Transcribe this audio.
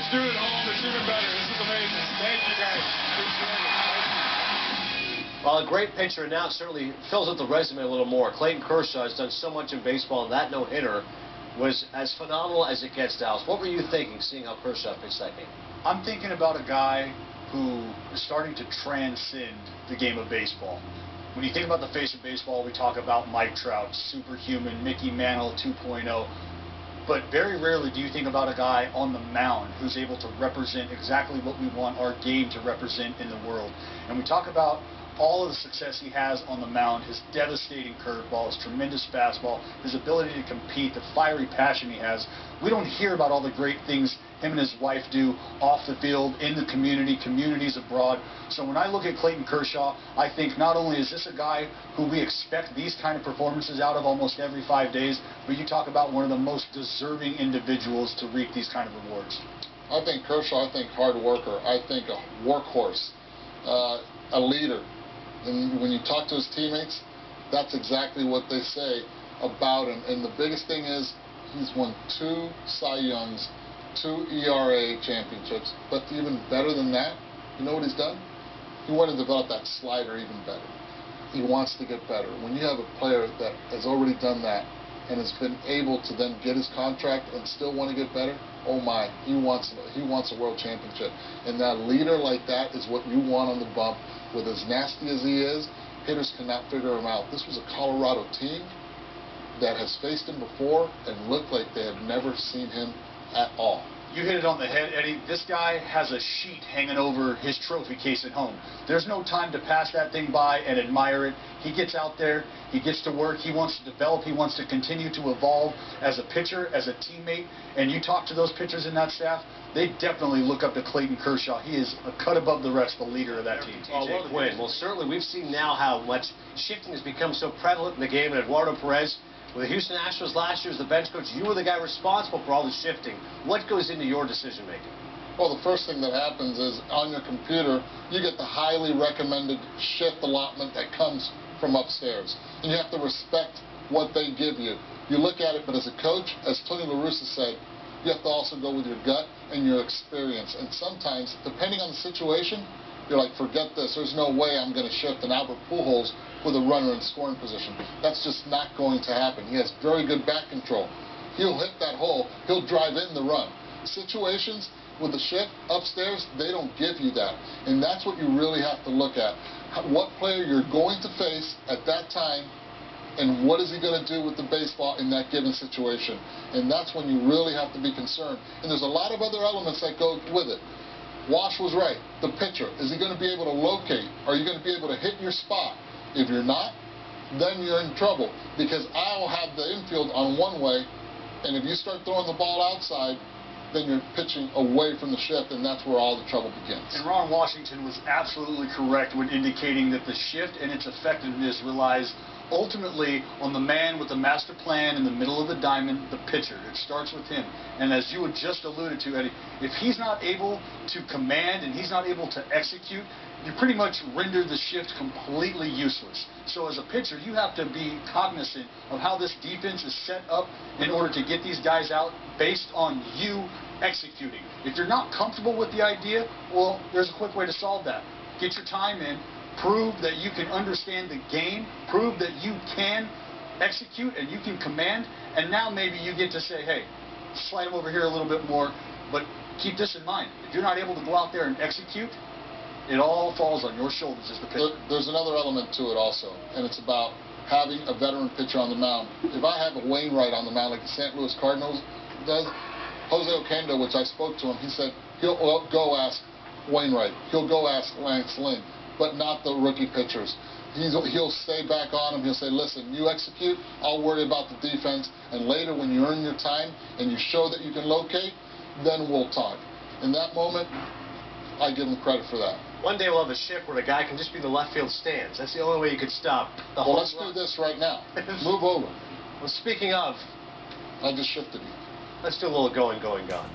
kids do it at home, it's even better. This is amazing. Thank you, guys. Appreciate it. Well, a great pitcher, and now certainly fills out the resume a little more. Clayton Kershaw has done so much in baseball, and that no-hitter was as phenomenal as it gets, Dallas. What were you thinking, seeing how Kershaw pitched that game? I'm thinking about a guy who is starting to transcend the game of baseball. When you think about the face of baseball, we talk about Mike Trout, superhuman, Mickey Mantle 2.0. But very rarely do you think about a guy on the mound who's able to represent exactly what we want our game to represent in the world. And we talk about all of the success he has on the mound, his devastating curveball, his tremendous fastball, his ability to compete, the fiery passion he has. We don't hear about all the great things him and his wife do off the field, in the community, communities abroad. So when I look at Clayton Kershaw, I think not only is this a guy who we expect these kind of performances out of almost every 5 days, but you talk about one of the most deserving individuals to reap these kind of rewards. I think Kershaw, I think hard worker, I think a workhorse, a leader. And when you talk to his teammates, that's exactly what they say about him. And the biggest thing is he's won 2 Cy Youngs, 2 ERA championships. But even better than that, you know what he's done? He went and developed that slider even better. He wants to get better. When you have a player that has already done that and has been able to then get his contract and still want to get better, oh my, he wants a world championship. And that leader like that is what you want on the bump. With as nasty as he is, hitters cannot figure him out. This was a Colorado team that has faced him before and looked like they had never seen him at all. You hit it on the head, Eddie. This guy has a sheet hanging over his trophy case at home. There's no time to pass that thing by and admire it. He gets out there, he gets to work, he wants to develop, he wants to continue to evolve as a pitcher, as a teammate. And you talk to those pitchers in that staff, they definitely look up to Clayton Kershaw. He is a cut above the rest, the leader of that team. Well, certainly we've seen now how much shifting has become so prevalent in the game. And Eduardo Perez, with the Houston Astros last year as the bench coach, you were the guy responsible for all the shifting. What goes into your decision making? Well, the first thing that happens is on your computer, you get the highly recommended shift allotment that comes from upstairs. And you have to respect what they give you. You look at it, but as a coach, as Tony La Russa said, you have to also go with your gut and your experience. And sometimes, depending on the situation, you're like, forget this. There's no way I'm going to shift an Albert Pujols with a runner in scoring position. That's just not going to happen. He has very good back control. He'll hit that hole. He'll drive in the run. Situations with the shift upstairs, they don't give you that. And that's what you really have to look at. What player you're going to face at that time, and what is he going to do with the baseball in that given situation. And that's when you really have to be concerned. And there's a lot of other elements that go with it. Wash was right. The pitcher, is he going to be able to locate? Are you going to be able to hit your spot? If you're not, then you're in trouble. Because I'll have the infield on one way, and if you start throwing the ball outside, then you're pitching away from the shift, and that's where all the trouble begins. And Ron Washington was absolutely correct when indicating that the shift and its effectiveness relies ultimately on the man with the master plan in the middle of the diamond, the pitcher. It starts with him. And as you had just alluded to, Eddie, if he's not able to command and he's not able to execute, you pretty much render the shift completely useless. So as a pitcher, you have to be cognizant of how this defense is set up in order to get these guys out based on you executing. If you're not comfortable with the idea, well, there's a quick way to solve that. Get your time in. Prove that you can understand the game, prove that you can execute and you can command, and now maybe you get to say, hey, slide him over here a little bit more, but keep this in mind. If you're not able to go out there and execute, it all falls on your shoulders as the pitcher. There's another element to it also, and it's about having a veteran pitcher on the mound. If I have a Wainwright on the mound like the St. Louis Cardinals does, Jose Oquendo, which I spoke to him, he said he'll go ask Wainwright, he'll go ask Lance Lynn, but not the rookie pitchers. He'll stay back on him. He'll say, listen, you execute, I'll worry about the defense, and later when you earn your time and you show that you can locate, then we'll talk. In that moment, I give him credit for that. One day we'll have a shift where the guy can just be in the left field stands. That's the only way you could stop the whole let's do this right now. Move over. Well, speaking of, I just shifted you. Let's do a little going, gone.